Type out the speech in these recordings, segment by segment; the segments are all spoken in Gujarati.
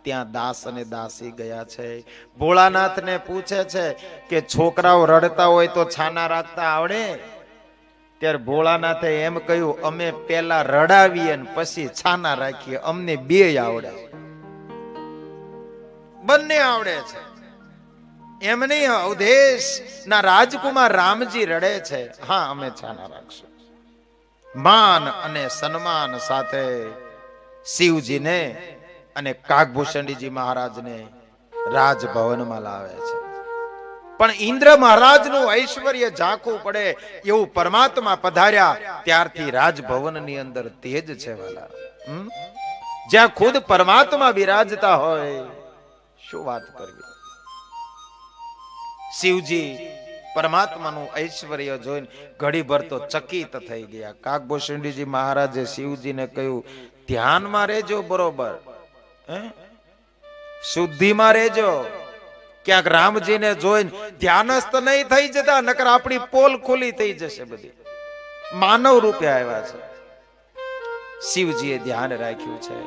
ત્યાં દાસ અને દાસી ગયા છે. ભોળાનાથને પૂછે છે કે છોકરાઓ રડતા હોય તો છાના રાખતા આવડે? ત્યારે ભોળાનાથે એમ કહ્યું, અમે પેલા રડાવીએ ને પછી છાના રાખીએ, અમને બે આવડે, બંને આવડે છે. એમ નહીં, અવધેશ ના રાજકુમાર રામજી રડે છે, હા અમે છાના રાખશું. માન અને સન્માન સાથે શિવજીને અને કાગભૂષણજી મહારાજને રાજભવનમાં લાવે છે. પણ ઇન્દ્ર મહારાજનું ઐશ્વર્ય ઝાંખું પડે એવું પરમાત્મા પધાર્યા ત્યારથી રાજભવનની અંદર તેજ છે વાલા. જ્યાં ખુદ પરમાત્મા બિરાજતા હોય, શું વાત કરવી. શિવજી પરમાત્માનું ઐશ્વર્ય જોઈને ઘડીભર તો ચકિત થઈ ગયા. કાગભૂષણજી મહારાજે શિવજીને કહ્યું, ધ્યાનમાં રહેજો, બરોબર શુદ્ધિમાં રહેજો. ક્યાંક રામજીને જોઈને ધ્યાનસ્થ નહીં થઈ જતા, નકર આપણી પોલ ખુલી થઈ જશે બધી. માનવ રૂપે આવ્યા છે. શિવજીએ ધ્યાન રાખ્યું છે.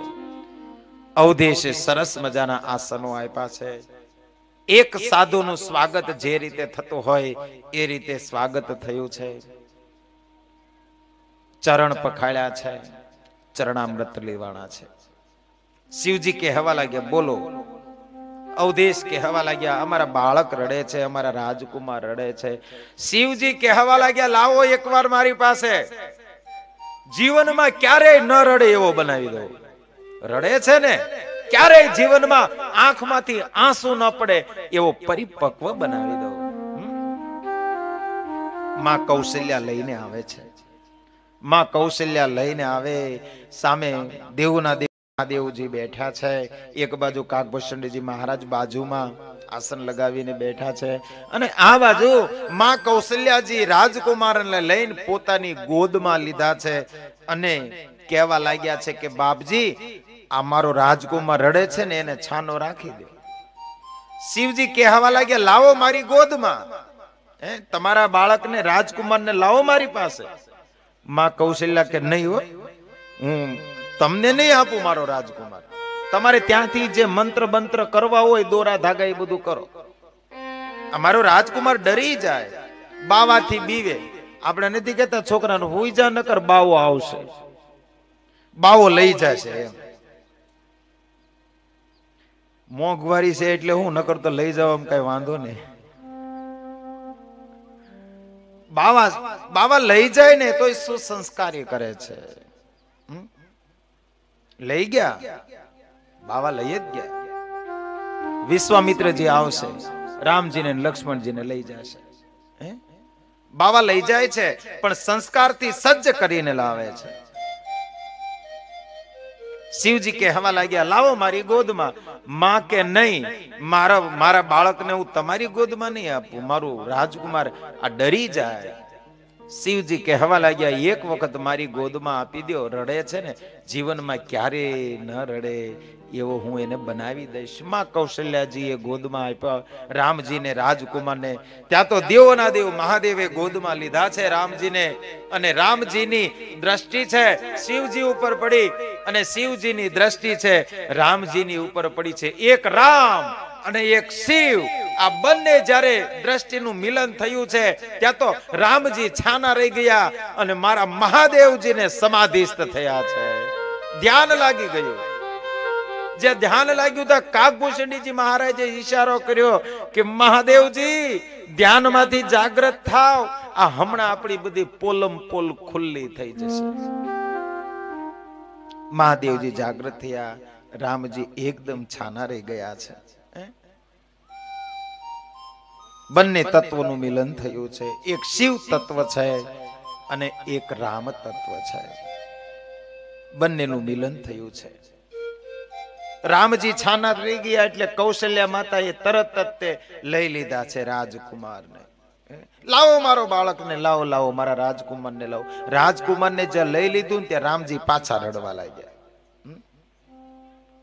અવધેશે સરસ મજાના આસનો આપ્યા છે. એક સાધુનું સ્વાગત જે રીતે થતું હોય એ રીતે સ્વાગત થયું છે. ચરણ પખાડ્યા છે, ચરણામૃત લેવાના છે. શિવજી કહેવા લાગ્યા, બોલો. અવધેશ કહેવા લાગ્યા, અમારા બાળક રડે છે, અમારા રાજકુમાર રડે છે. શિવજી કહેવા લાગ્યા, લાવો એકવાર મારી પાસે, જીવનમાં ક્યારેય ન રડે એવો બનાવી દો. રડે છે ને, ક્યારેય જીવનમાં આંખમાંથી આંસુ ન પડે એવો પરિપક્વ બનાવી દો. માં કૌશલ્યા લઈને આવે છે. માં કૌશલ્યા લઈને આવે, સામે દેવના મહાદેવજી બેઠા છે. એક બાજુ કાગભૂષણજી મહારાજ બાજુમાં આસન લગાવીને બેઠા છે, અને આ બાજુ માં કૌશલ્યાજી રાજકુમારને લઈને પોતાની ગોદમાં લીધા છે અને કહેવા લાગ્યા છે કે બાપજી, આ મારો રાજકુમાર રડે છે ને, એને છાનો રાખી દે. શિવજી કહેવા લાગ્યા, લાવો મારી ગોદમાં, તમારા બાળકને રાજકુમારને લાવો મારી પાસે. માં કૌશલ્યા કે નહીં હો, હું તમને નહીં આપું મારો રાજકુમાર. તમારે ત્યાંથી જે મંત્ર બંત્ર કરવા હોય, દોરા ધાગા, એ બધું કરો. અમારો રાજકુમાર ડરી જાય, બાવાથી બીવે. આપણે નથી કહેતા છોકરાનું હુઈ જા, નકર બાવો આવશે, બાવો લઈ જશે. એમ મોંઘવારી છે એટલે હું, નકર તો લઈ જવામાં કઈ વાંધો નહીં. બાવા લઈ જાય ને તો શું સંસ્કારી કરે છે. લઈ ગયા, બાવા લઈ જ ગયા. વિશ્વામિત્રજી આવશે, રામજીને લક્ષ્મણજીને લઈ જશે. બાવા લઈ જાય છે, પણ સંસ્કારથી સજ્જ કરીને લાવે છે. શિવજી કહેવા લાગ્યા, લાવો મારી ગોદમાં. માં કે નહીં, મારા બાળકને હું તમારી ગોદમાં નહીં આપું, મારું રાજકુમાર આ ડરી જાય. શિવજી કહેવા લાગ્યા, એક વખત મારી ગોદમાં આપી દો, રડે છે ને, જીવનમાં ક્યારે ન રડે એવો હું એને બનાવી દઈશ. માં કૌશલ્યાજીએ ગોદમાં આપ્યા રામજીને, રાજકુમારને. ત્યાં તો દેવોના દેવ મહાદેવે ગોદમાં લીધા છે રામજીને, અને રામજીની દ્રષ્ટિ છે શિવજી ઉપર પડી, અને શિવજીની દ્રષ્ટિ છે રામજીની ઉપર પડી છે. એક રામ અને એક શિવ, આ બંને જ્યારે દ્રષ્ટિનું મિલન થયું છે, ત્યાં તો રામજી છાના રહી ગયા અને મારા મહાદેવજીને સમાધિસ્થ થયા છે. ધ્યાન લાગી ગયું. જે ધ્યાન લાગ્યું તો કાગભૂષણજી મહારાજે ઈશારો કર્યો કે મહાદેવજી, ધ્યાનમાંથી જાગૃત થાવ, આ હમણાં આપણી બધી પોલમ પોલ ખુલ્લી થઈ જશે. મહાદેવજી જાગૃત થયા, રામજી એકદમ છાના રહી ગયા છે. બંને તત્વનું મિલન થયું છે. એક શિવ તત્વ છે અને એક રામ તત્વ છે. બંનેનું મિલન થયું છે. રામજી છાના રહી ગયા એટલે કૌશલ્યા માતાએ તરત જ તે લઈ લીધા છે રાજકુમારને. લાવો મારો બાળકને, લાવો લાવો મારા રાજકુમારને લાવો. રાજકુમારને જે લઈ લીધું ને ત્યાં રામજી પાછા રડવા લાગ્યા.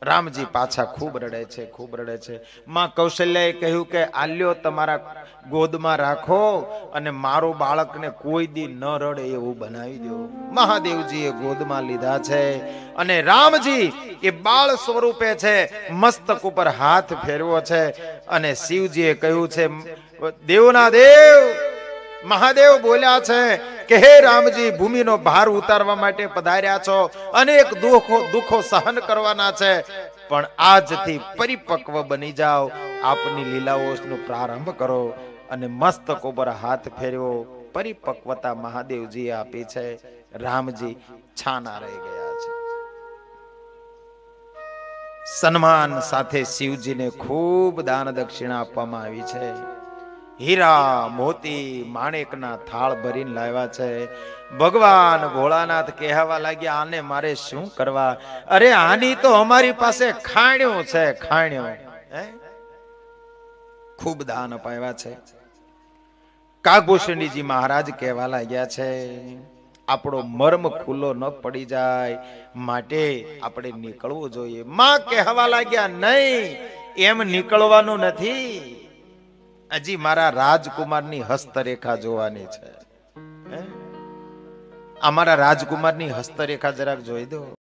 રામજી પાછા ખૂબ રડે છે, ખૂબ રડે છે. માં કૌશલ્યાએ કહ્યું કે આલ્યો તમારા ગોદમાં રાખો અને મારું બાળકને કોઈ દી ન રડે એવું બનાવી દો. મહાદેવજીએ ગોદમાં લીધા છે અને રામજી એ બાળ સ્વરૂપે છે, મસ્તક ઉપર હાથ ફેરવો છે અને શિવજીએ કહ્યું છે, દેવના દેવ મહાદેવ બોલ્યા છે કે હે રામજી, ભૂમિનો ભાર ઉતારવા માટે પધાર્યા છો, અનેક દુઃખો સહન કરવાના છે, પણ આજથી પરિપક્વ બની જાઓ, આપની લીલાઓનો પ્રારંભ કરો. અને મસ્તક ઉપર હાથ ફેરવો. પરિપક્વતા મહાદેવજીએ આપી છે. રામજી છાના રહી ગયા છે. સન્માન સાથે શિવજીને ખૂબ દાન દક્ષિણા આપવામાં આવી છે. હીરા મોતી માણેકના થાળ ભરીને લાવ્યા છે. ભગવાન ભોળાનાથ કહેવા લાગ્યા, આને મારે શું કરવા? અરે આની તો અમારી પાસે ખાણ્યું છે, ખાણ્યું. ખૂબ દાન અપાવ્યા છે. કાગભૂષણીજી મહારાજ કહેવા લાગ્યા છે, આપણો મર્મ ખુલ્લો ન પડી જાય માટે આપણે નીકળવું જોઈએ. માં કહેવા લાગ્યા, નહીં, એમ નીકળવાનું નથી, હજી મારા રાજકુમારની હસ્તરેખા જોવાની છે. અમારા રાજકુમારની હસ્તરેખા જરાક જોઈ દો.